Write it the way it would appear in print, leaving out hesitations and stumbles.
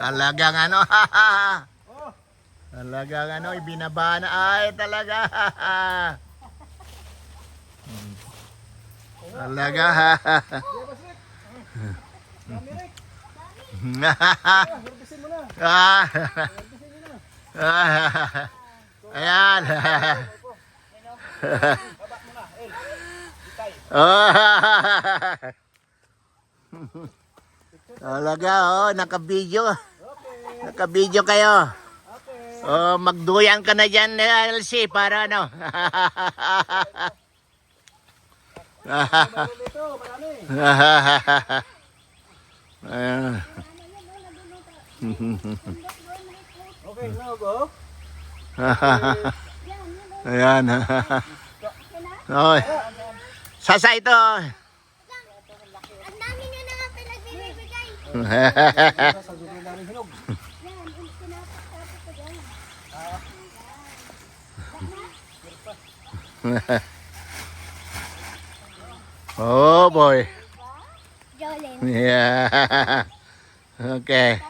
Talagang ano, talagang ano, ibinaba na. Ay, talaga. Talaga. Ayan. Talaga, oh, naka-video. Naka-video kayo. Oh, magduyan ka na dyan, LC, para ano. Ayan. Okay, now go. Ayan. Oh. Sasa ito. Ang dami nyo na nga pinagbibigay. Sa dulo namin hinog. Yan, pinapasapit ko dyan. Oh boy. Jolene. Yeah. Okay.